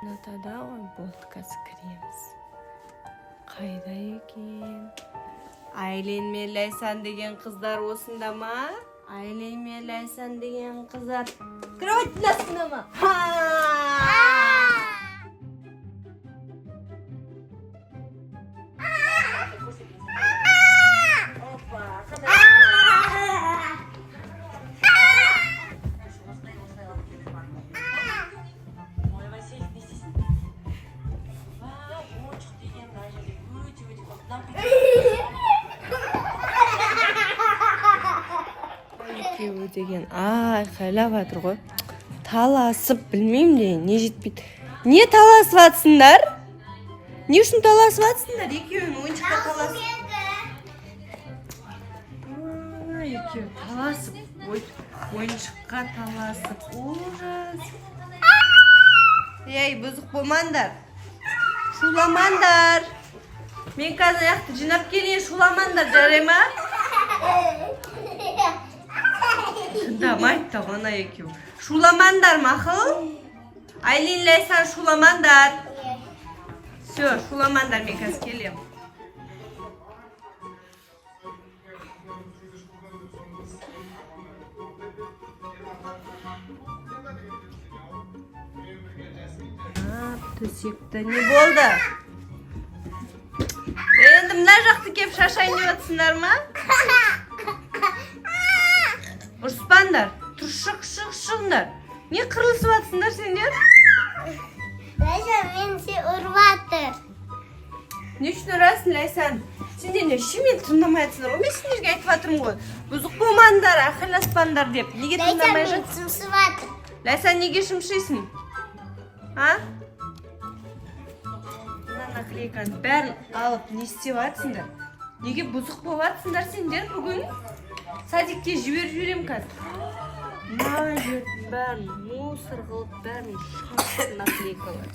комнатада ғой, болткасы кіреміз. Қайда екен? Айлен мен Лайсан деген қыздар осында ма? Айлен мен Лайсан деген қыздар кроваттың астында ма? Екеуі деген айқайлап жатыр ғой. Таласып, білмеймін де, не жетпейді. Не таласып жатсыңдар? Не үшін таласып жатсыңдар? Екеуің ойыншыққа таласып. Екеуі таласып, ойыншыққа таласып. Ужас. Ей, бұзық болмаңдар. Шуламаңдар. Мен қазір аяқты жинап келейін, шуламаңдар, жарай ма? Тыңдамайды да ғана екеу. Шуламаңдар мақыл? Айлен, Лайсан, шуламаңдар. Все, шуламаңдар, мен қазір келем. Төсекті не болды? Енді мына жақты кеп шашайын деп жатсыңдар ма? Ұрыспаңдар, тұр шығыңдар. Не қырылысып жатсыңдар сендер? Лайсан, мен сен ұрып жатыр. Не үшін ұрасың, Лайсан? Сендер не үшін мені тыңдамай жатсыңдар? Мен сендерге айтып жатырмын ғой. Бұзық болмаңдар, ақылдаспаңдар деп. Неге тыңдамай Лайсан, мен жатсың? шымшып жатыр. Лайсан, неге шымшисың? А? Мына наклейканы бәрін алып не істеп жатсыңдар? Неге бұзық болып жатсыңдар сендер бүгін? Садикке жіберіп жіберем қазір. Мына жердің бәрін мусор қылып, бәрін шашып наклейкалар.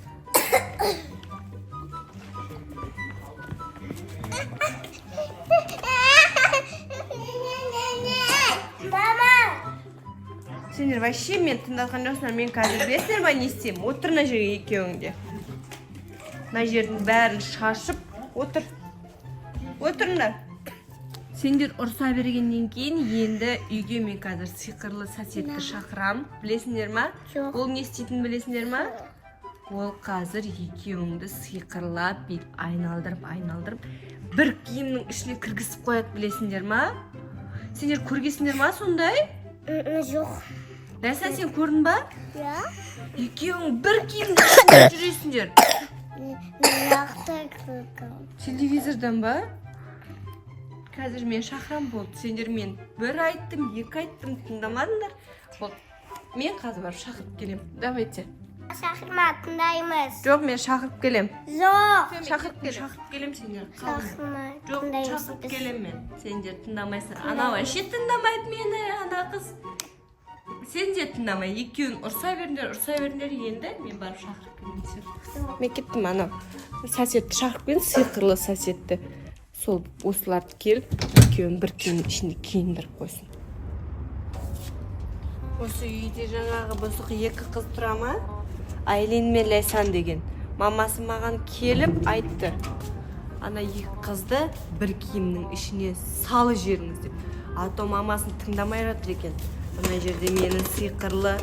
Мама! Сендер вообще мен тыңдатқан жоқсыңдар, мен қазір білесіңдер ма не істеймін? Отыр мына жерге екеуіңде. Мына жердің бәрін шашып, отыр. Отырыңдар. Сендер ұрса бергеннен кейін енді үйге мен қазір сиқырлы соседті шақырам. Білесіңдер ма? Жоқ. Ол не істейтінін білесіңдер ма? Ол қазір екеуіңді сиқырлап, айналдырып, бір киімнің ішіне кіргізіп қояды, білесіңдер ма? Сендер көргесіңдер ма сондай? Жоқ. Лайсан, сен көрдің ба? Я? Екеуің бір киімнің ішінде жүресіңдер. Телевизордан ба? Қазір мен шақырам болды. Сендер мен бір айттым, екі айттым, тыңдамадыңдар. Болды. Мен қазір барып шақырып келем. Давайте. Шақырма, тыңдаймыз. Жоқ, мен шақырып келем. Жоқ. Шақырып келем сендер. Шақырма, Жоқ, шақырып келем мен. Сендер тыңдамайсың. Анау әше тыңдамайды мені, ана қыз. Сендер тыңдамай, екеуін ұрса беріңдер енді. Мен барып шақырып келем. Мен кеттім анау. Соседті шақырып келем, сиқырлы соседті. Сол осыларды келіп, екеуін бір киімнің ішінде киіндіріп қойсын. Осы үйде жаңағы бұзық екі қыз тұра ма? Айлен мен Лайсан деген. Мамасы маған келіп айтты. Ана екі қызды бір киімнің ішіне салы жеріңіз деп. Ато мамасын тыңдамай жатыр екен. Мына жерде менің сиқырлы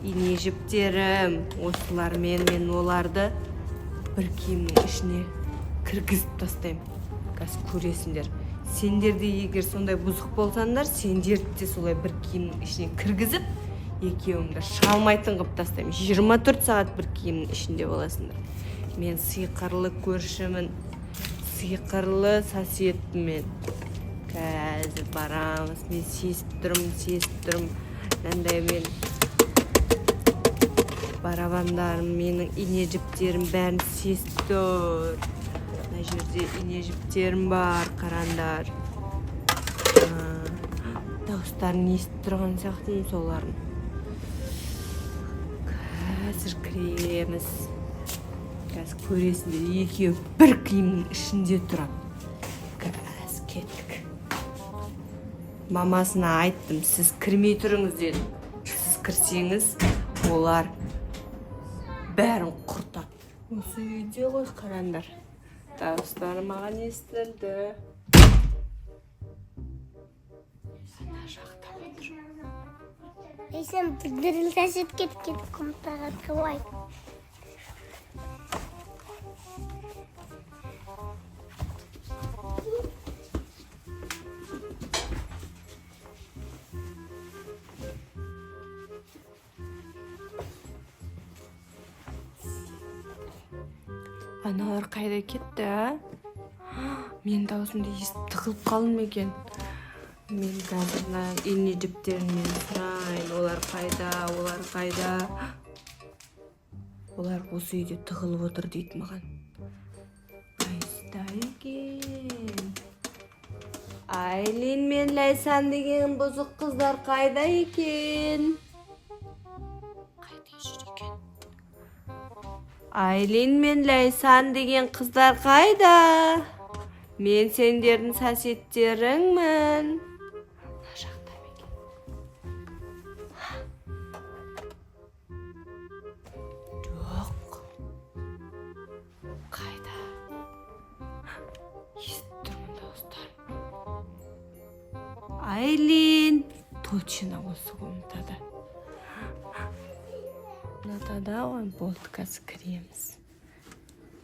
ине жіптерім. Осылармен мен оларды бір киімнің ішіне кіргізіп тастаймын. Қазір көресіңдер. Сендер де егер сондай бұзық болсаңдар, сендерді де солай бір киімнің ішіне кіргізіп, екеуіңді шалмайтын қылып тастаймын. 24 сағат бір киімнің ішінде боласыңдар. Мен сиқырлы көршімін, сиқырлы соседімін. Қазір барамыз. Мен сезіп тұрмын. Мынандай мен барабандарым, менің ине жіптерім бәрін сезіп тұр. Мына жерде ине жіптерім бар, қарандар. Дауыстарын естіп тұрған сияқтымын соларын. Қазір кіреміз. Қазір көресіңдер, екеуі бір киімнің ішінде тұрады. Қазір кеттік. Мамасына айттым, сіз кірмей тұрыңыз дедім. Сіз кірсеңіз, олар бәрін құртады. Осы үйде ғой қарандар. Дауыстары маған естілді. Ана жақта отыр. Лейсан дірілдәсіп кеткен құмтаға тығылай. Аналар қайда кетті, а? Мен даусымды естіп тығылып қалдым екен. Мен қазір ине жіптерінен сұрайын. Олар қайда? Олар осы үйде тығылып отыр дейді маған. Қайда екен? Айлин мен Лайсан деген бұзық қыздар қайда екен? Қайда жүр екен? Айлин мен Лайсан деген қыздар қайда? Мен сендердің сәсеттеріңмін. Мына жақта екен. Жоқ. Қайда? Естіп тұрмын дауыстарын. Айлин, точно осы комнатада. Комнатада ғой, болды, қазір кіреміз.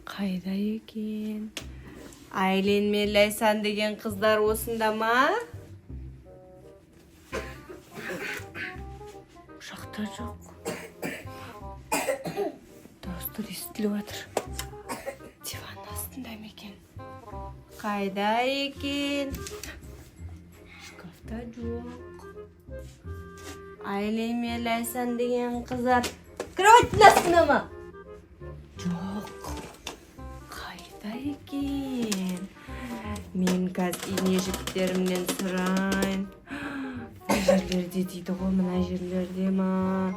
Қайда екен? Айлин мен Лайсан деген қыздар осында ма? Жақта жоқ. Дауыстар естіліп жатыр. Диван астында ма екен? Қайда екен? Шкафта жоқ. Айлин мен Лайсан деген қыздар кроваттың астында ма? Жоқ. Қайда екен? Мен қазір ине жіптерімнен сұрайын. Мына жерлерде дейді ғой, мына жерлерде ма?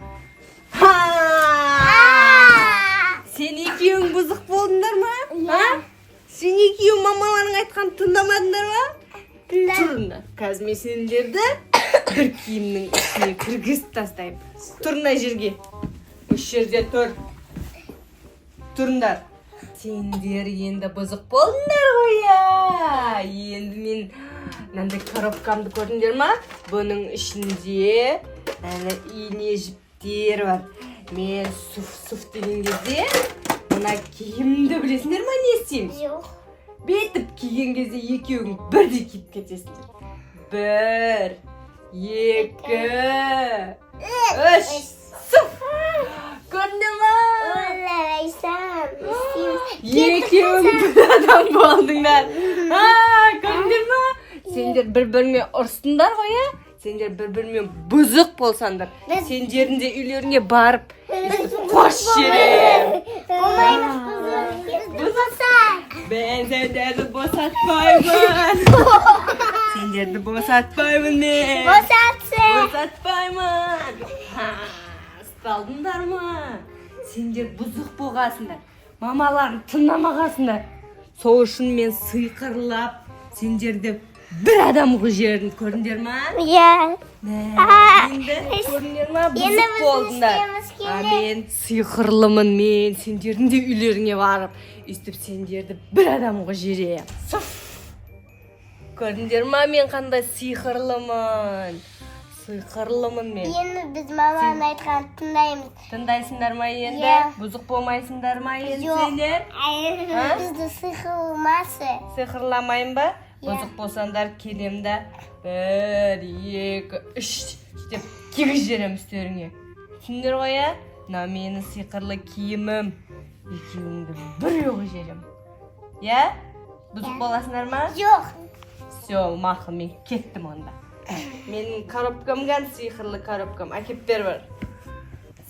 Сен екеуің бұзық болдыңдар ма? Сен екеуің мамаларың айтқан тыңдамадыңдар ма? Тұрыңдар. Қазір мен сендерді бір киімнің ішіне кіргізіп тастаймын. Тұр мына жерге. Осы жерде тұр. Тұрыңдар. Сендер енді бұзық болдыңдар ғой, я. Енді мен мынандай коробкамды көрдіңдер ма? Бұның ішінде ине жіптер бар. Мен суф деген кезде мына киімді білесіңдер ма, не істеймін? Жоқ. Бетіп киген кезде екеуің бірдей киіп кетесіңдер. 1, 2, 3. Суф! Көрдіңдер ма? Лейсан, Екеуің бір адам болдыңдар. Көрдіңдер ма? Сендер бір-біріңе ұрыстыңдар ғой, я? Сендер бір-біріңе бұзық болсаңдар. Сендердің де үйлеріңе барып, қош жерем. Мен сендерді босатпаймын. Сендерді босатпаймын мен. Босатпаймын. Ұсталдыңдар ма? Сендер бұзық болғасыңдар. Мамаларын тыңдамағасыңдар. Сол үшін мен сыйқырлап сендерді бір адам жерін көрдіңдер ма? Иә. Енді көрдіңдер ма? Бұзық болдыңдар. Мен сыйқырлымын, мен сендердің де үйлеріңе барып, өстіп сендерді бір адам жерем. Көрдіңдер ма, мен қандай сыйқырлымын? Сыйқырлымын мен. Енді біз маманың айтқанын тыңдаймыз. Тыңдайсыңдар ма енді? Иә. Бұзық болмайсыңдар ма енді Жоқ. сендер? Бізді сыйқырламасы. Сыйқырламайын ба? Бұзық болсаңдар келемді. 1, 2, 3 деп кигіз жерем үстеріңе. Түсіндер ғой, я? Мына менің сыйқырлы киімім. Екеуіңді бір оғы жерем. Я? Бұзық боласыңдар ма? Жоқ. Все, мақыл, мен кеттім онда. Менің коробкам сыйқырлы коробкам. Әкеп бер бар.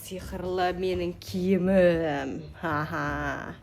Сыйқырлы менің киімім. Ха-ха.